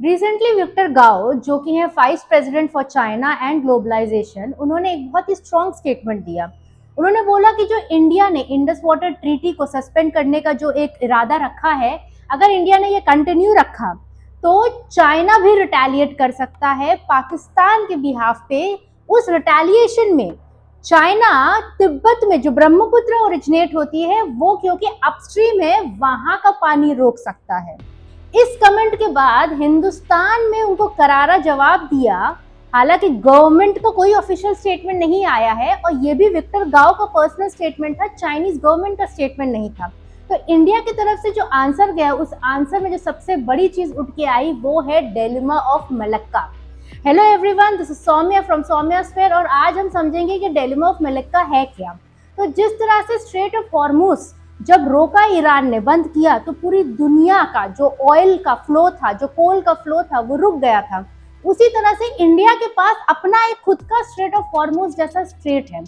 Recently Victor गाओ जो कि हैं vice president for China and globalization, उन्होंने एक बहुत ही स्ट्रॉन्ग स्टेटमेंट दिया। उन्होंने बोला कि जो इंडिया ने इंडस वाटर ट्रीटी को सस्पेंड करने का जो एक इरादा रखा है, अगर इंडिया ने ये कंटिन्यू रखा तो चाइना भी रिटेलिएट कर सकता है पाकिस्तान के बिहाफ पे। उस रिटेलिएशन में चाइना तिब्बत में जो ब्रह्मपुत्र ओरिजिनेट होती है वो क्योंकि अपस्ट्रीम है, वहां का पानी रोक सकता है। इस कमेंट के बाद हिंदुस्तान में उनको करारा जवाब दिया। हालांकि गवर्नमेंट का कोई ऑफिशियल स्टेटमेंट नहीं आया है और ये भी विक्टर गाओ का पर्सनल स्टेटमेंट था, चाइनीज गवर्नमेंट का स्टेटमेंट नहीं था। तो इंडिया की तरफ से जो आंसर गया, उस आंसर में जो सबसे बड़ी चीज उठ के आई वो है dilemma of Malacca. Hello everyone, this is Saumya from Saumya sphere और आज हम समझेंगे कि डेलिमा ऑफ मलक्का है क्या। तो जिस तरह से स्ट्रेट ऑफ हॉर्मुज जब रोका ईरान ने, बंद किया, तो पूरी दुनिया का जो ऑयल का फ्लो था, जो कोल का फ्लो था, वो रुक गया था। उसी तरह से इंडिया के पास अपना एक खुद का स्ट्रेट ऑफ हॉर्मुज जैसा स्ट्रेट है।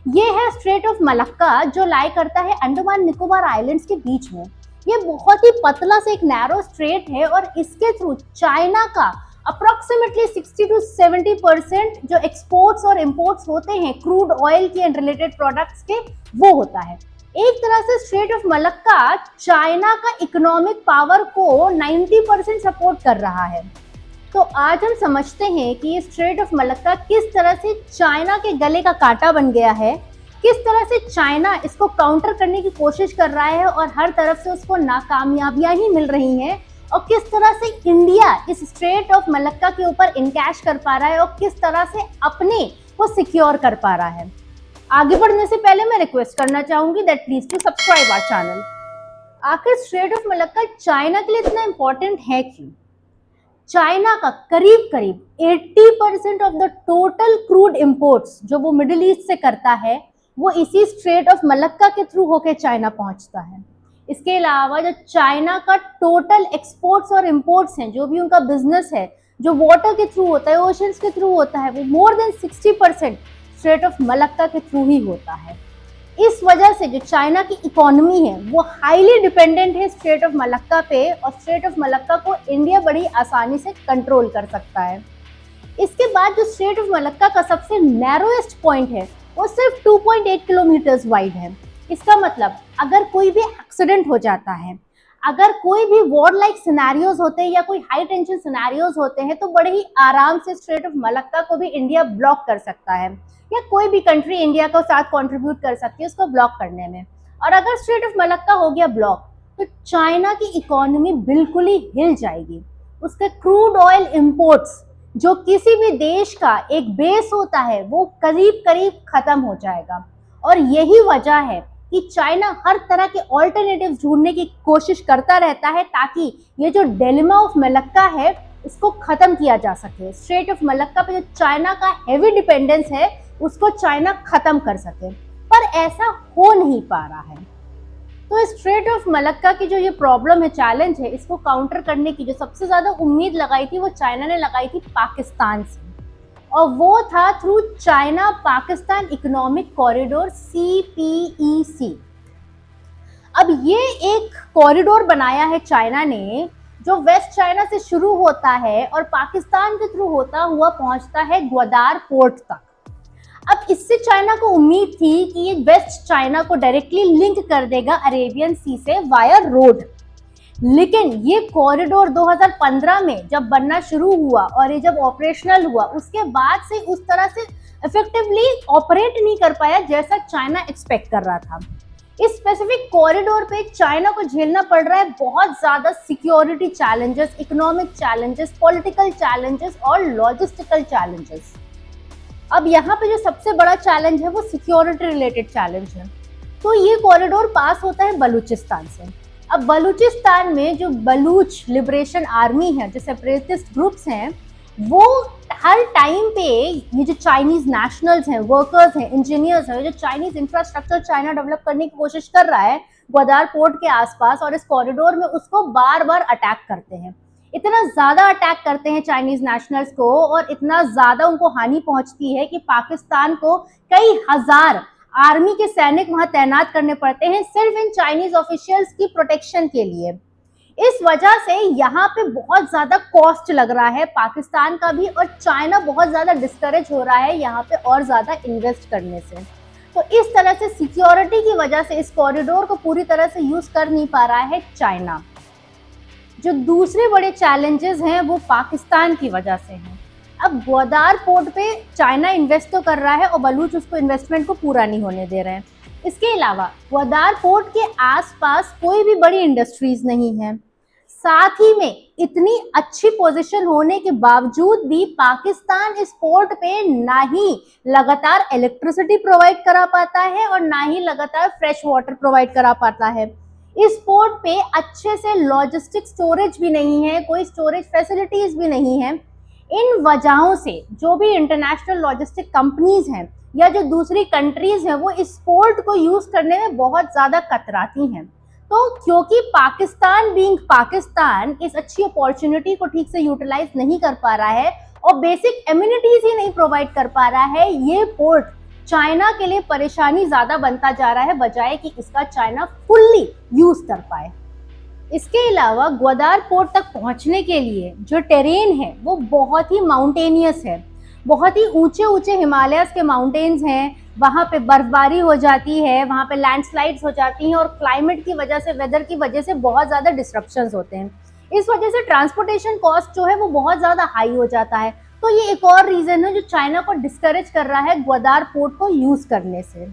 ये है स्ट्रेट ऑफ मलक्का जो लाई करता है अंडमान निकोबार आइलैंड्स के बीच में। ये बहुत ही पतला से एक नैरो स्ट्रेट है और इसके थ्रू चाइना का अप्रोक्सीमेटली 60 to 70% जो एक्सपोर्ट्स और इंपोर्ट्स होते हैं क्रूड ऑयल की एंड रिलेटेड प्रोडक्ट्स के, वो होता है। एक तरह से स्ट्रेट ऑफ मलक्का चाइना का इकोनॉमिक पावर को 90% सपोर्ट कर रहा है। तो आज हम समझते हैं कि ये स्ट्रेट ऑफ मलक्का किस तरह से चाइना के गले का कांटा बन गया है, किस तरह से चाइना इसको काउंटर करने की कोशिश कर रहा है और हर तरफ से उसको नाकामयाबियां ही मिल रही हैं, और किस तरह से इंडिया इस स्ट्रेट ऑफ मलक्का के ऊपर इनकैश कर पा रहा है और किस तरह से अपने को सिक्योर कर पा रहा है। आगे बढ़ने से पहले मैं रिक्वेस्ट करना चाहूंगी that please to subscribe our channel. आखिर स्ट्रेट ऑफ मलक्का चाइना के लिए इतना इंपॉर्टेंट है क्यों? चाइना का करीब करीब 80% of the total crude imports जो वो मिडिल ईस्ट से करता है, वो इसी स्ट्रेट ऑफ मलक्का के थ्रू होके चाइना पहुंचता है। इसके अलावा जो चाइना का टोटल एक्सपोर्ट्स और इंपोर्ट्स हैं, जो भी उनका बिजनेस है, जो वाटर के थ्रू होता है, ओशंस के थ्रू होता है, वो more than 60% straight of Malacca के थ्रू ही होता है। इस वजह से जो चाइना की इकोनॉमी है वो हाईली डिपेंडेंट है स्ट्रेट ऑफ मलक्का पे, और स्ट्रेट ऑफ मलक्का को इंडिया बड़ी आसानी से कंट्रोल कर सकता है। इसके बाद जो स्ट्रेट ऑफ मलक्का का सबसे नैरोएस्ट पॉइंट है वो सिर्फ 2.8 किलोमीटर्स वाइड है। इसका मतलब अगर कोई भी एक्सीडेंट हो जाता है, अगर कोई भी वॉर लाइक सिनेरियोज होते हैं या कोई हाई टेंशन सिनेरियोज होते हैं, तो बड़े ही आराम से स्ट्रेट ऑफ मलक्का को भी इंडिया ब्लॉक कर सकता है, या कोई भी कंट्री इंडिया को साथ कंट्रीब्यूट कर सकती है उसको ब्लॉक करने में। और अगर स्ट्रेट ऑफ मलक्का हो गया ब्लॉक, तो चाइना की इकोनॉमी बिल्कुल ही हिल जाएगी। उसके क्रूड ऑयल इंपोर्ट्स जो किसी भी देश का एक बेस होता है, वो करीब करीब खत्म हो जाएगा। और यही वजह है कि चाइना हर तरह के ऑल्टरनेटिव ढूंढने की कोशिश करता रहता है ताकि ये जो डिलेमा ऑफ मलक्का है इसको खत्म किया जा सके। स्ट्रेट ऑफ मलक्का पे जो चाइना का हेवी डिपेंडेंस है उसको चाइना खत्म कर सके, पर ऐसा हो नहीं पा रहा है। तो स्ट्रेट ऑफ मलक्का की जो ये प्रॉब्लम है, चैलेंज है, इसको काउंटर करने की जो सबसे ज्यादा उम्मीद लगाई थी वो चाइना ने लगाई थी पाकिस्तान से, और वो था through China Pakistan economic corridor CPEC। अब ये एक कॉरिडोर बनाया है चाइना ने जो वेस्ट चाइना से शुरू होता है और पाकिस्तान के थ्रू होता हुआ पहुंचता है ग्वादार पोर्ट तक। अब इससे चाइना को उम्मीद थी कि ये वेस्ट चाइना को डायरेक्टली लिंक कर देगा अरेबियन सी से वाया रोड, लेकिन ये कॉरिडोर 2015 में जब बनना शुरू हुआ और ये जब ऑपरेशनल हुआ, उसके बाद से उस तरह से इफेक्टिवली ऑपरेट नहीं कर पाया जैसा चाइना एक्सपेक्ट कर रहा था। इस स्पेसिफिक कॉरिडोर पे चाइना को झेलना पड़ रहा है बहुत ज्यादा security challenges, economic challenges, political challenges और लॉजिस्टिकल चैलेंजेस। अब यहाँ पे जो सबसे बड़ा चैलेंज है वो सिक्योरिटी रिलेटेड चैलेंज है। तो ये कॉरिडोर पास होता है बलूचिस्तान से। अब बलूचिस्तान में जो बलूच लिबरेशन आर्मी है, जो सेपरेटिस्ट ग्रुप्स हैं, वो हर टाइम पे ये जो चाइनीज नेशनल्स हैं, वर्कर्स हैं, इंजीनियर्स हैं, जो चाइनीज इंफ्रास्ट्रक्चर चाइना डेवलप करने की कोशिश कर रहा है ग्वादार पोर्ट के आसपास और इस कॉरिडोर में, उसको बार बार अटैक करते हैं। इतना ज्यादा अटैक करते हैं चाइनीज नेशनल्स को और इतना ज्यादा उनको हानि पहुंचती है कि पाकिस्तान को कई हजार आर्मी के सैनिक वहां तैनात करने पड़ते हैं सिर्फ इन चाइनीज ऑफिशियल्स की प्रोटेक्शन के लिए। इस वजह से यहाँ पे बहुत ज्यादा कॉस्ट लग रहा है पाकिस्तान का भी, और चाइना बहुत ज्यादा डिस्करेज हो रहा है यहाँ पे और ज्यादा इन्वेस्ट करने से। तो इस तरह से सिक्योरिटी की वजह से इस कॉरिडोर को पूरी तरह से यूज कर नहीं पा रहा है चाइना। जो दूसरे बड़े चैलेंजेस हैं वो पाकिस्तान की वजह से हैं। अब ग्वादार पोर्ट पे चाइना इन्वेस्ट तो कर रहा है और बलूच उसको इन्वेस्टमेंट को पूरा नहीं होने दे रहे हैं। इसके अलावा ग्वादार पोर्ट के आसपास कोई भी बड़ी इंडस्ट्रीज नहीं है। साथ ही में इतनी अच्छी पोजीशन होने के बावजूद भी पाकिस्तान इस पोर्ट पे ना ही लगातार इलेक्ट्रिसिटी प्रोवाइड करा पाता है और ना ही लगातार फ्रेश वाटर प्रोवाइड करा पाता है। इस पोर्ट पे अच्छे से लॉजिस्टिक स्टोरेज भी नहीं है, कोई स्टोरेज फैसिलिटीज भी नहीं है। इन वजहों से जो भी इंटरनेशनल लॉजिस्टिक कंपनीज हैं या जो दूसरी कंट्रीज हैं वो इस पोर्ट को यूज करने में बहुत ज्यादा कतराती हैं। तो क्योंकि पाकिस्तान बीइंग पाकिस्तान इस अच्छी अपॉर्चुनिटी को ठीक से यूटिलाइज नहीं कर पा रहा है और बेसिक एमिनिटीज ही नहीं प्रोवाइड कर पा रहा है, ये पोर्ट चाइना के लिए परेशानी ज्यादा बनता जा रहा है बजाय कि इसका चाइना फुल्ली यूज कर पाए। इसके अलावा ग्वादार पोर्ट तक पहुंचने के लिए जो टेरेन है वो बहुत ही माउंटेनियस है, बहुत ही ऊंचे ऊंचे हिमालयस के माउंटेन्स हैं, वहाँ पे बर्फबारी हो जाती है, वहाँ पे लैंडस्लाइड्स हो जाती हैं और क्लाइमेट की वजह से, वेदर की वजह से बहुत ज़्यादा डिस्ट्रप्शंस होते हैं। इस वजह से ट्रांसपोर्टेशन कॉस्ट जो है वो बहुत ज़्यादा हाई हो जाता है। तो ये एक और रीज़न है जो चाइना को डिस्करेज कर रहा है ग्वादार पोर्ट को यूज़ करने से।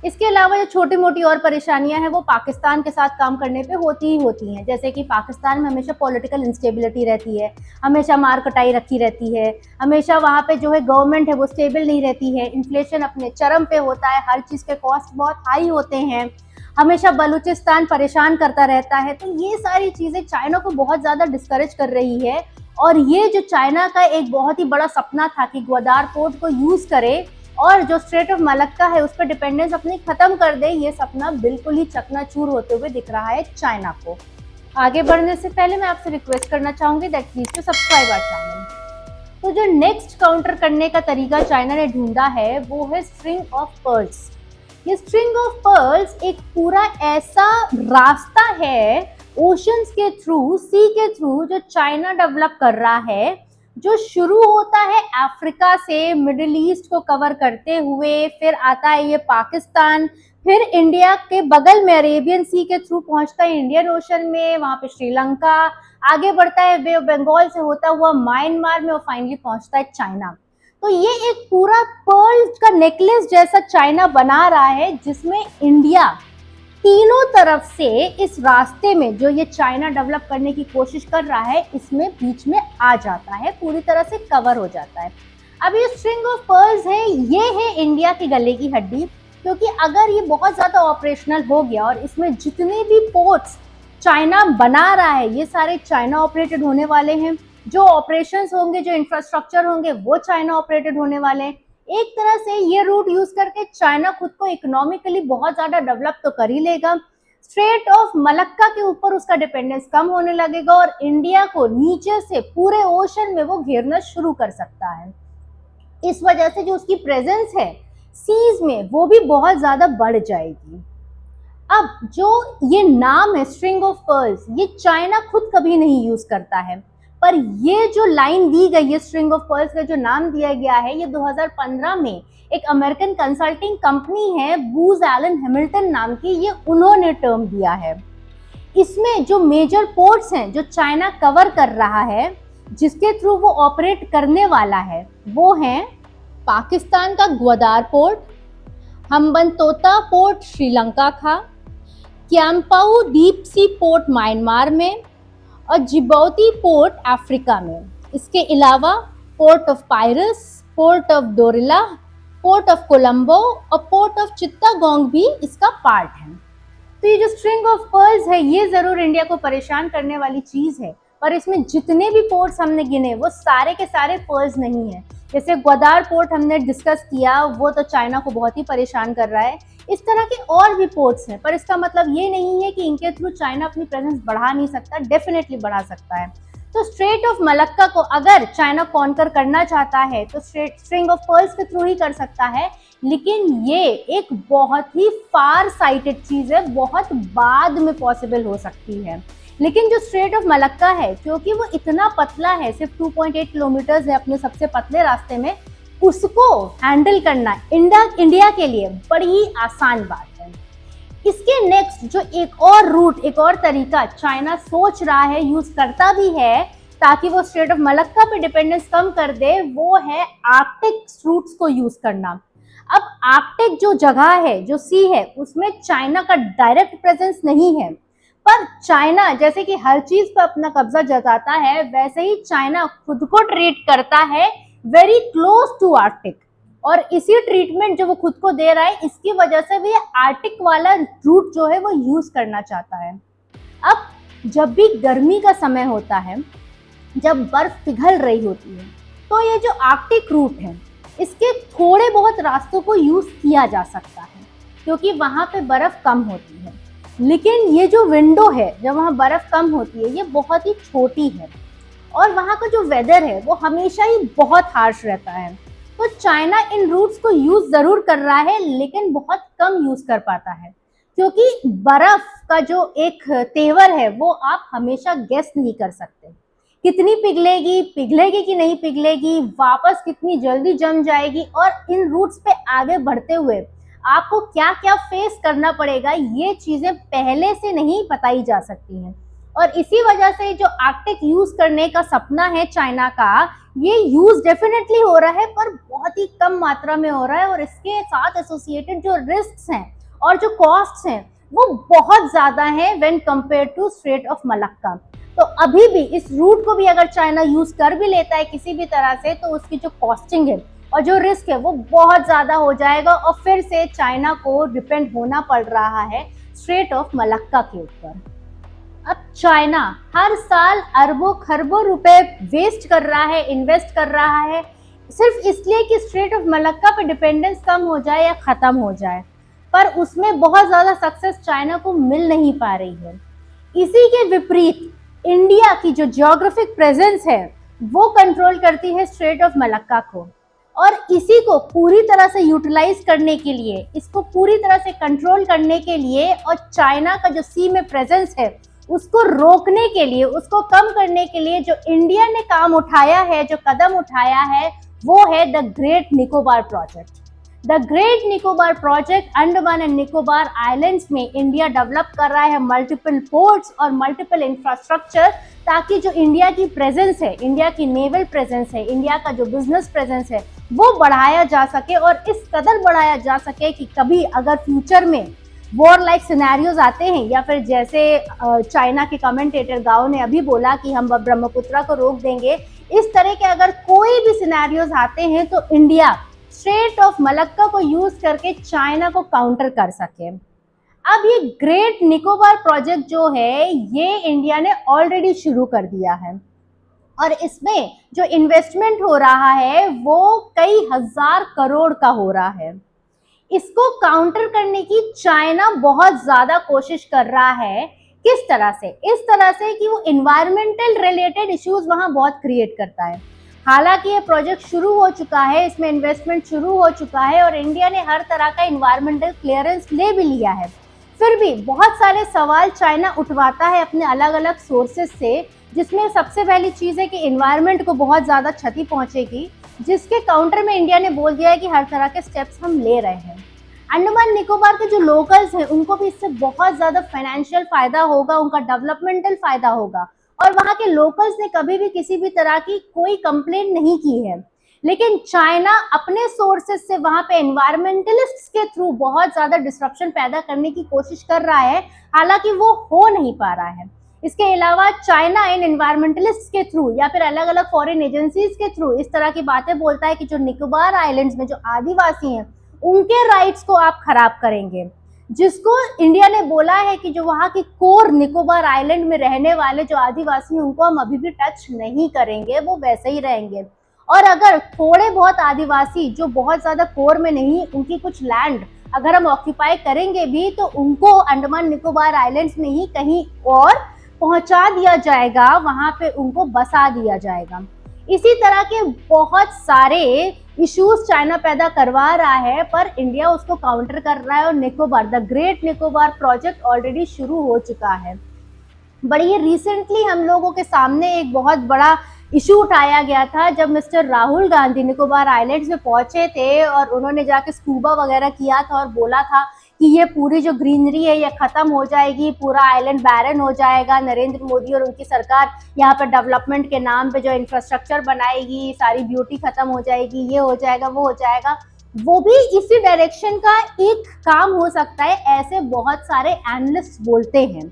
इसके अलावा जो छोटी मोटी और परेशानियां हैं वो पाकिस्तान के साथ काम करने पे होती ही होती हैं, जैसे कि पाकिस्तान में हमेशा पॉलिटिकल इंस्टेबिलिटी रहती है, हमेशा मार कटाई रखी रहती है, हमेशा वहाँ पे जो है गवर्नमेंट है वो स्टेबल नहीं रहती है, इन्फ्लेशन अपने चरम पे होता है, हर चीज़ के कॉस्ट बहुत हाई होते हैं, हमेशा बलूचिस्तान परेशान करता रहता है। तो ये सारी चीज़ें चाइना को बहुत ज़्यादा डिस्करेज कर रही है और ये जो चाइना का एक बहुत ही बड़ा सपना था कि ग्वादार पोर्ट को यूज़ करे और जो स्ट्रेट ऑफ मलक्का है उस पर डिपेंडेंस अपनी खत्म कर दे, ये सपना बिल्कुल ही चकनाचूर होते हुए दिख रहा है चाइना को। आगे बढ़ने से पहले मैं आपसे रिक्वेस्ट करना चाहूंगी that please to subscribe our channel. तो जो नेक्स्ट काउंटर करने का तरीका चाइना ने ढूंढा है वो है स्ट्रिंग ऑफ पर्ल्स। ये स्ट्रिंग ऑफ पर्ल्स एक पूरा ऐसा रास्ता है ओशंस के थ्रू, सी के थ्रू, जो चाइना डेवलप कर रहा है, जो शुरू होता है अफ्रीका से, मिडिल ईस्ट को कवर करते हुए, फिर आता है ये पाकिस्तान, फिर इंडिया के बगल में अरेबियन सी के थ्रू पहुंचता है इंडियन ओशन में, वहां पे श्रीलंका, आगे बढ़ता है बे ऑफ बंगाल से होता हुआ म्यांमार में और फाइनली पहुंचता है चाइना। तो ये एक पूरा पर्ल का नेकलेस जैसा चाइना बना रहा है जिसमें इंडिया तीनों तरफ से इस रास्ते में जो ये चाइना डेवलप करने की कोशिश कर रहा है इसमें बीच में आ जाता है, पूरी तरह से कवर हो जाता है। अब ये स्ट्रिंग ऑफ पर्ल्स है, ये है इंडिया की गले की हड्डी, क्योंकि अगर ये बहुत ज़्यादा ऑपरेशनल हो गया और इसमें जितने भी पोर्ट्स चाइना बना रहा है ये सारे चाइना ऑपरेटेड होने वाले हैं, जो ऑपरेशंस होंगे, जो इंफ्रास्ट्रक्चर होंगे वो चाइना ऑपरेटेड होने वाले हैं। एक तरह से ये रूट यूज करके चाइना खुद को इकोनॉमिकली बहुत ज्यादा डेवलप तो कर ही लेगा, स्ट्रेट ऑफ मलक्का के ऊपर उसका डिपेंडेंस कम होने लगेगा और इंडिया को नीचे से पूरे ओशन में वो घेरना शुरू कर सकता है। इस वजह से जो उसकी प्रेजेंस है सीज में वो भी बहुत ज्यादा बढ़ जाएगी। अब जो ये नाम है स्ट्रिंग ऑफ पर्ल्स, ये चाइना खुद कभी नहीं यूज करता है, पर ये जो लाइन दी गई है स्ट्रिंग ऑफ पर्ल्स का जो नाम दिया गया है, ये 2015 में एक अमेरिकन कंसल्टिंग कंपनी है बूज एलन हैमिल्टन नाम की, ये उन्होंने टर्म दिया है। इसमें जो मेजर पोर्ट्स हैं जो चाइना कवर कर रहा है, जिसके थ्रू वो ऑपरेट करने वाला है, वो हैं पाकिस्तान का ग्वादार पोर्ट, हम्बनतोता पोर्ट श्रीलंका का, Kyaukphyu deep sea port Myanmar में और जिबौती पोर्ट अफ्रीका में। इसके अलावा port of Piraeus, port of Doraleh, port of Colombo और पोर्ट ऑफ चित्तागोंग भी इसका पार्ट है। तो ये जो स्ट्रिंग ऑफ पर्ल्स है ये जरूर इंडिया को परेशान करने वाली चीज है, पर इसमें जितने भी पोर्ट्स हमने गिने वो सारे के सारे पर्ल्स नहीं है। जैसे ग्वादार पोर्ट हमने डिस्कस किया, वो तो चाइना को बहुत ही परेशान कर रहा है। इस तरह के और भी पोर्ट्स हैं, पर इसका मतलब ये नहीं है कि इनके थ्रू चाइना अपनी प्रेजेंस बढ़ा नहीं सकता, डेफिनेटली बढ़ा सकता है। तो स्ट्रेट ऑफ मलक्का को अगर चाइना कॉन्कर करना चाहता है तो स्ट्रिंग ऑफ पर्ल्स के थ्रू ही कर सकता है, लेकिन ये एक बहुत ही फार साइटेड चीज है, बहुत बाद में पॉसिबल हो सकती है। लेकिन जो स्ट्रेट ऑफ मलक्का है, क्योंकि वो इतना पतला है, सिर्फ 2.8 किलोमीटर है अपने सबसे पतले रास्ते में, उसको हैंडल करना इंडिया के लिए बड़ी ही आसान बात है। इसके नेक्स्ट जो एक और रूट, एक और तरीका चाइना सोच रहा है, यूज करता भी है ताकि वो स्ट्रेट ऑफ मलक्का पे डिपेंडेंस कम कर दे, वो है आर्कटिक रूट्स को यूज करना। अब आर्कटिक जो जगह है, जो सी है, उसमें चाइना का डायरेक्ट प्रेजेंस नहीं है, पर चाइना जैसे कि हर चीज पर अपना कब्जा जताता है, वैसे ही चाइना खुद को ट्रीट करता है वेरी क्लोज टू आर्कटिक, और इसी ट्रीटमेंट जो वो खुद को दे रहा है, इसकी वजह से भी आर्कटिक वाला रूट जो है वो यूज करना चाहता है। अब जब भी गर्मी का समय होता है, जब बर्फ पिघल रही होती है, तो ये जो आर्कटिक रूट है, इसके थोड़े बहुत रास्तों को यूज किया जा सकता है, क्योंकि वहां पे बर्फ कम होती है। लेकिन ये जो विंडो है, जब वहाँ बर्फ कम होती है, ये बहुत ही छोटी है, और वहाँ का जो वेदर है वो हमेशा ही बहुत हार्श रहता है। तो चाइना इन रूट्स को यूज जरूर कर रहा है, लेकिन बहुत कम यूज कर पाता है, क्योंकि बर्फ का जो एक तेवर है वो आप हमेशा गेस नहीं कर सकते। कितनी पिघलेगी, पिघलेगी कि नहीं पिघलेगी, वापस कितनी जल्दी जम जाएगी, और इन रूट्स पे आगे बढ़ते हुए आपको क्या क्या फेस करना पड़ेगा, ये चीजें पहले से नहीं बताई जा सकती हैं। और इसी वजह से जो आर्कटिक यूज करने का सपना है चाइना का, ये यूज डेफिनेटली हो रहा है, पर बहुत ही कम मात्रा में हो रहा है, और इसके साथ एसोसिएटेड जो रिस्क्स हैं और जो कॉस्ट्स हैं वो बहुत ज्यादा हैं when compare to strait of Malacca. तो अभी भी इस रूट को भी अगर चाइना यूज कर भी लेता है किसी भी तरह से, तो उसकी जो कॉस्टिंग है और जो रिस्क है वो बहुत ज्यादा हो जाएगा, और फिर से चाइना को डिपेंड होना पड़ रहा है स्ट्रेट ऑफ मलक्का के ऊपर। अब चाइना हर साल अरबों खरबों रुपए वेस्ट कर रहा है, इन्वेस्ट कर रहा है, सिर्फ इसलिए कि स्ट्रेट ऑफ मलक्का पे डिपेंडेंस कम हो जाए या खत्म हो जाए, पर उसमें बहुत ज्यादा सक्सेस चाइना को मिल नहीं पा रही है। इसी के विपरीत इंडिया की जो जियोग्राफिक प्रेजेंस है वो कंट्रोल करती है स्ट्रेट ऑफ मलक्का को, और इसी को पूरी तरह से यूटिलाइज करने के लिए, इसको पूरी तरह से कंट्रोल करने के लिए, और चाइना का जो सी में प्रेजेंस है उसको रोकने के लिए, उसको कम करने के लिए जो इंडिया ने काम उठाया है, जो कदम उठाया है, वो है the great Nicobar project. The great Nicobar project Andaman and Nicobar islands में इंडिया डेवलप कर रहा है मल्टीपल पोर्ट्स और मल्टीपल इंफ्रास्ट्रक्चर, ताकि जो इंडिया की प्रेजेंस है, इंडिया की नेवल प्रेजेंस है, इंडिया का जो बिजनेस प्रेजेंस है, वो बढ़ाया जा सके, और इस कदर बढ़ाया जा सके कि कभी अगर फ्यूचर में वॉर लाइक सिनेरियोज आते हैं, या फिर जैसे चाइना के कमेंटेटर गाओ ने अभी बोला कि हम ब्रह्मपुत्रा को रोक देंगे, इस तरह के अगर कोई भी सिनेरियोज आते हैं, तो इंडिया स्ट्रेट ऑफ मलक्का को यूज करके चाइना को काउंटर कर सके। अब ये ग्रेट निकोबार प्रोजेक्ट जो है, ये इंडिया ने ऑलरेडी शुरू कर दिया है, और इसमें जो इन्वेस्टमेंट हो रहा है वो कई हजार करोड़ का हो रहा है। इसको काउंटर करने की चाइना बहुत ज्यादा कोशिश कर रहा है। किस तरह से? इस तरह से कि वो इन्वायरमेंटल रिलेटेड इश्यूज वहां बहुत क्रिएट करता है। हालांकि ये प्रोजेक्ट शुरू हो चुका है, इसमें इन्वेस्टमेंट शुरू हो चुका है, और इंडिया ने हर तरह का इन्वायरमेंटल क्लियरेंस ले भी लिया है, फिर भी बहुत सारे सवाल चाइना उठवाता है अपने अलग अलग सोर्सेज से, जिसमें सबसे पहली चीज़ है कि इन्वायरमेंट को बहुत ज़्यादा क्षति पहुंचेगी, जिसके काउंटर में इंडिया ने बोल दिया है कि हर तरह के स्टेप्स हम ले रहे हैं। अंडमान निकोबार के जो लोकल्स हैं उनको भी इससे बहुत ज़्यादा फाइनेंशियल फ़ायदा होगा, उनका डेवलपमेंटल फ़ायदा होगा, और वहाँ के लोकल्स ने कभी भी किसी भी तरह की कोई कंप्लेंट नहीं की है। लेकिन चाइना अपने सोर्सेज से वहाँ पे एनवायरमेंटलिस्ट्स के थ्रू बहुत ज़्यादा डिस्ट्रप्शन पैदा करने की कोशिश कर रहा है, हालांकि वो हो नहीं पा रहा है। इसके अलावा चाइना इन एनवायरमेंटलिस्ट्स के थ्रू या फिर अलग अलग फॉरेन एजेंसीज के थ्रू इस तरह की बातें बोलता है कि जो निकोबार आइलैंड्स में जो आदिवासी हैं उनके राइट्स को आप खराब करेंगे, जिसको इंडिया ने बोला है कि जो वहाँ की कोर निकोबार आइलैंड में रहने वाले जो आदिवासी हैं उनको हम अभी भी टच नहीं करेंगे, वो वैसे ही रहेंगे। और अगर थोड़े बहुत आदिवासी जो बहुत ज़्यादा कोर में नहीं, उनकी कुछ लैंड अगर हम ऑक्यूपाई करेंगे भी, तो उनको अंडमान निकोबार आइलैंड्स में ही कहीं और पहुंचा दिया जाएगा, वहां पे उनको बसा दिया जाएगा। इसी तरह के बहुत सारे इश्यूज चाइना पैदा करवा रहा है, पर इंडिया उसको काउंटर कर रहा है, और Nicobar the great Nicobar project already शुरू हो चुका है। बट ये रिसेंटली हम लोगों के सामने एक बहुत बड़ा इशू उठाया गया था जब मिस्टर राहुल गांधी निकोबार आइलैंड्स में पहुंचे थे और उन्होंने जाके स्कूबा वगैरह किया था और बोला था कि ये पूरी जो ग्रीनरी है ये खत्म हो जाएगी, पूरा आइलैंड बैरन हो जाएगा, नरेंद्र मोदी और उनकी सरकार यहाँ पे डेवलपमेंट के नाम पे जो इंफ्रास्ट्रक्चर बनाएगी, सारी ब्यूटी खत्म हो जाएगी, ये हो जाएगा, वो हो जाएगा। वो भी इसी डायरेक्शन का एक काम हो सकता है, ऐसे बहुत सारे एनालिस्ट बोलते हैं।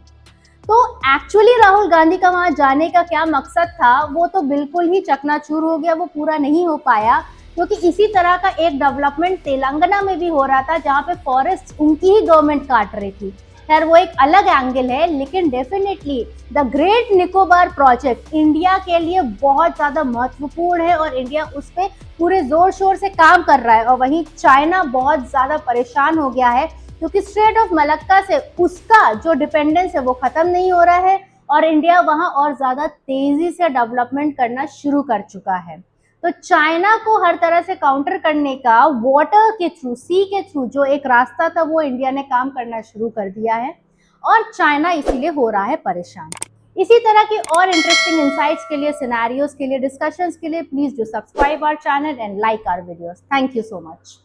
तो एक्चुअली राहुल गांधी का वहां जाने का क्या मकसद था, वो तो बिल्कुल ही चकनाचूर हो गया, वो पूरा नहीं हो पाया, क्योंकि इसी तरह का एक डेवलपमेंट तेलंगाना में भी हो रहा था जहां पे फॉरेस्ट उनकी ही गवर्नमेंट काट रही थी। खैर वो एक अलग एंगल है, लेकिन definitely the great Nicobar project India के लिए बहुत ज्यादा महत्वपूर्ण है और इंडिया उस पर पूरे जोर शोर से काम कर रहा है। और वहीं चाइना बहुत ज्यादा परेशान हो गया है क्योंकि स्ट्रेट ऑफ मलक्का से उसका जो डिपेंडेंस है वो खत्म नहीं हो रहा है और इंडिया वहां और ज्यादा तेजी से डेवलपमेंट करना शुरू कर चुका है। तो चाइना को हर तरह से काउंटर करने का वाटर के थ्रू, सी के थ्रू जो एक रास्ता था वो इंडिया ने काम करना शुरू कर दिया है और चाइना इसीलिए हो रहा है परेशान। इसी तरह की और इंटरेस्टिंग इंसाइट्स के लिए, सिनेरियोज के लिए, डिस्कशंस के लिए please do subscribe our channel and like our videos. Thank you so much.